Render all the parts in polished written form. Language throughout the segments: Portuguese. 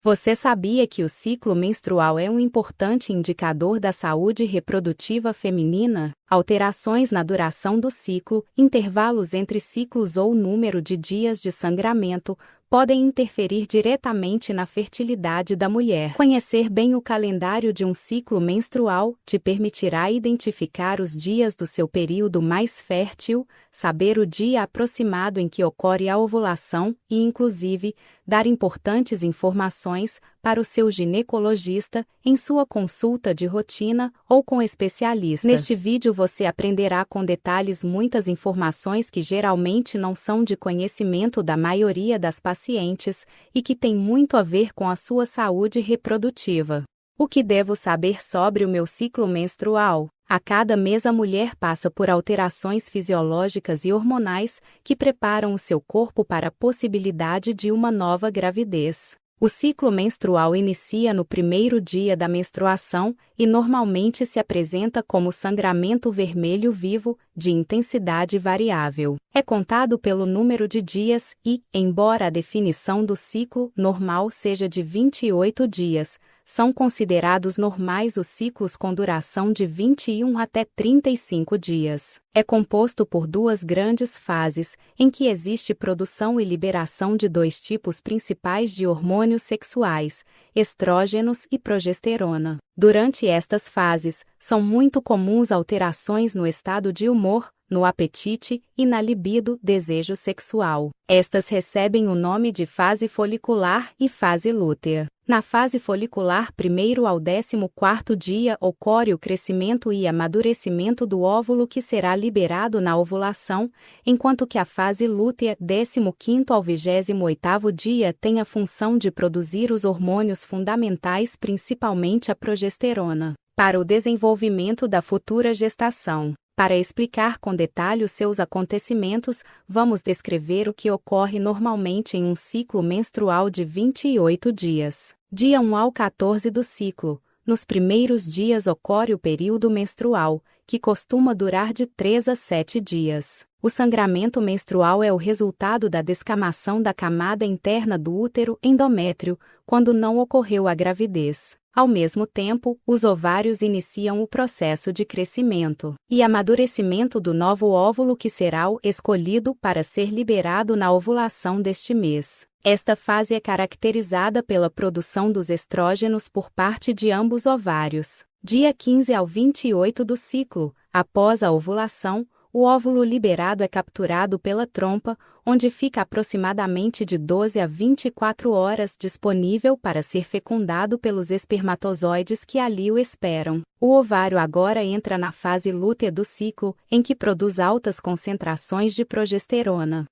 Você sabia que o ciclo menstrual é um importante indicador da saúde reprodutiva feminina? Alterações na duração do ciclo, intervalos entre ciclos ou número de dias de sangramento podem interferir diretamente na fertilidade da mulher. Conhecer bem o calendário de um ciclo menstrual te permitirá identificar os dias do seu período mais fértil, saber o dia aproximado em que ocorre a ovulação e, inclusive, dar importantes informações para o seu ginecologista em sua consulta de rotina ou com especialista. Neste vídeo você aprenderá com detalhes muitas informações que geralmente não são de conhecimento da maioria das pacientes e que têm muito a ver com a sua saúde reprodutiva. O que devo saber sobre o meu ciclo menstrual? A cada mês a mulher passa por alterações fisiológicas e hormonais que preparam o seu corpo para a possibilidade de uma nova gravidez. O ciclo menstrual inicia no primeiro dia da menstruação e normalmente se apresenta como sangramento vermelho vivo, de intensidade variável. É contado pelo número de dias e, embora a definição do ciclo normal seja de 28 dias, são considerados normais os ciclos com duração de 21 até 35 dias. É composto por duas grandes fases, em que existe produção e liberação de dois tipos principais de hormônios sexuais, estrógenos e progesterona. Durante estas fases, são muito comuns alterações no estado de humor, no apetite e na libido, desejo sexual. Estas recebem o nome de fase folicular e fase lútea. Na fase folicular, 1º ao 14º dia ocorre o crescimento e amadurecimento do óvulo que será liberado na ovulação, enquanto que a fase lútea, 15º ao 28º dia, tem a função de produzir os hormônios fundamentais, principalmente a progesterona, para o desenvolvimento da futura gestação. Para explicar com detalhe os seus acontecimentos, vamos descrever o que ocorre normalmente em um ciclo menstrual de 28 dias. Dia 1 ao 14 do ciclo. Nos primeiros dias ocorre o período menstrual, que costuma durar de 3 a 7 dias. O sangramento menstrual é o resultado da descamação da camada interna do útero endométrio, quando não ocorreu a gravidez. Ao mesmo tempo, os ovários iniciam o processo de crescimento e amadurecimento do novo óvulo que será o escolhido para ser liberado na ovulação deste mês. Esta fase é caracterizada pela produção dos estrógenos por parte de ambos ovários. Dia 15 ao 28 do ciclo, após a ovulação, o óvulo liberado é capturado pela trompa, onde fica aproximadamente de 12 a 24 horas disponível para ser fecundado pelos espermatozoides que ali o esperam. O ovário agora entra na fase lútea do ciclo, em que produz altas concentrações de progesterona,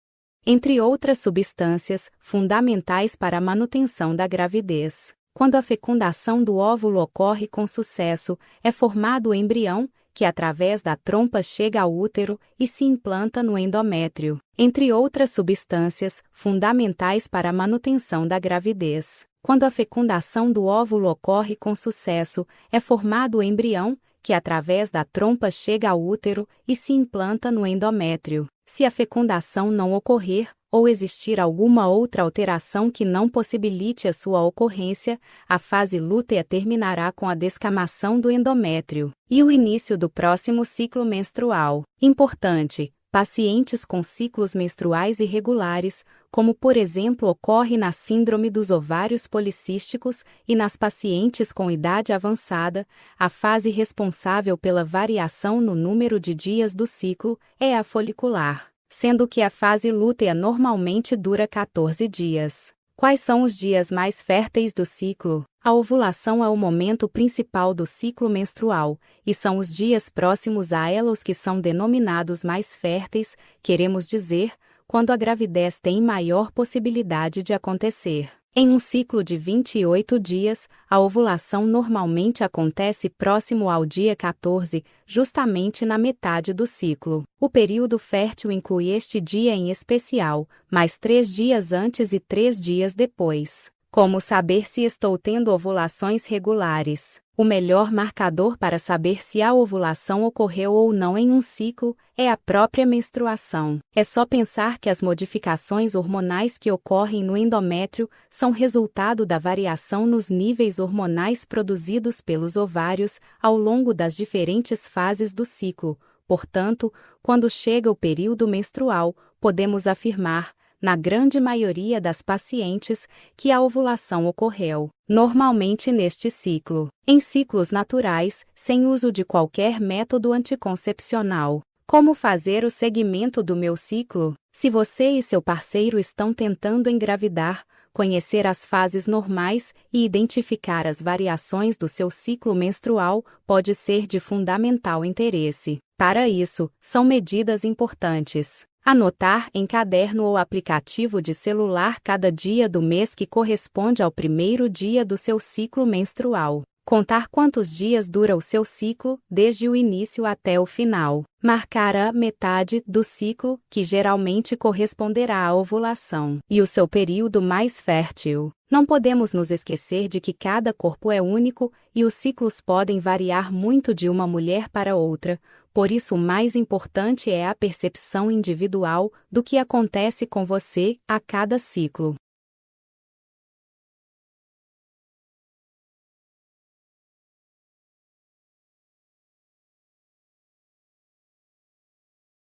entre outras substâncias fundamentais para a manutenção da gravidez. Quando a fecundação do óvulo ocorre com sucesso, é formado o embrião, que através da trompa chega ao útero e se implanta no endométrio, entre outras substâncias fundamentais para a manutenção da gravidez. Quando a fecundação do óvulo ocorre com sucesso, é formado o embrião, que através da trompa chega ao útero e se implanta no endométrio. Se a fecundação não ocorrer, ou existir alguma outra alteração que não possibilite a sua ocorrência, a fase lútea terminará com a descamação do endométrio e o início do próximo ciclo menstrual. Importante: pacientes com ciclos menstruais irregulares, como por exemplo ocorre na síndrome dos ovários policísticos e nas pacientes com idade avançada, a fase responsável pela variação no número de dias do ciclo é a folicular, sendo que a fase lútea normalmente dura 14 dias. Quais são os dias mais férteis do ciclo? A ovulação é o momento principal do ciclo menstrual, e são os dias próximos a ela os que são denominados mais férteis, queremos dizer, quando a gravidez tem maior possibilidade de acontecer. Em um ciclo de 28 dias, a ovulação normalmente acontece próximo ao dia 14, justamente na metade do ciclo. O período fértil inclui este dia em especial, mais 3 dias antes e 3 dias depois. Como saber se estou tendo ovulações regulares? O melhor marcador para saber se a ovulação ocorreu ou não em um ciclo é a própria menstruação. É só pensar que as modificações hormonais que ocorrem no endométrio são resultado da variação nos níveis hormonais produzidos pelos ovários ao longo das diferentes fases do ciclo. Portanto, quando chega o período menstrual, podemos afirmar, na grande maioria das pacientes, que a ovulação ocorreu, normalmente neste ciclo. Em ciclos naturais, sem uso de qualquer método anticoncepcional. Como fazer o seguimento do meu ciclo? Se você e seu parceiro estão tentando engravidar, conhecer as fases normais e identificar as variações do seu ciclo menstrual pode ser de fundamental interesse. Para isso, são medidas importantes. Anotar em caderno ou aplicativo de celular cada dia do mês que corresponde ao primeiro dia do seu ciclo menstrual. Contar quantos dias dura o seu ciclo, desde o início até o final. Marcar a metade do ciclo, que geralmente corresponderá à ovulação, e o seu período mais fértil. Não podemos nos esquecer de que cada corpo é único e os ciclos podem variar muito de uma mulher para outra. Por isso, o mais importante é a percepção individual do que acontece com você a cada ciclo.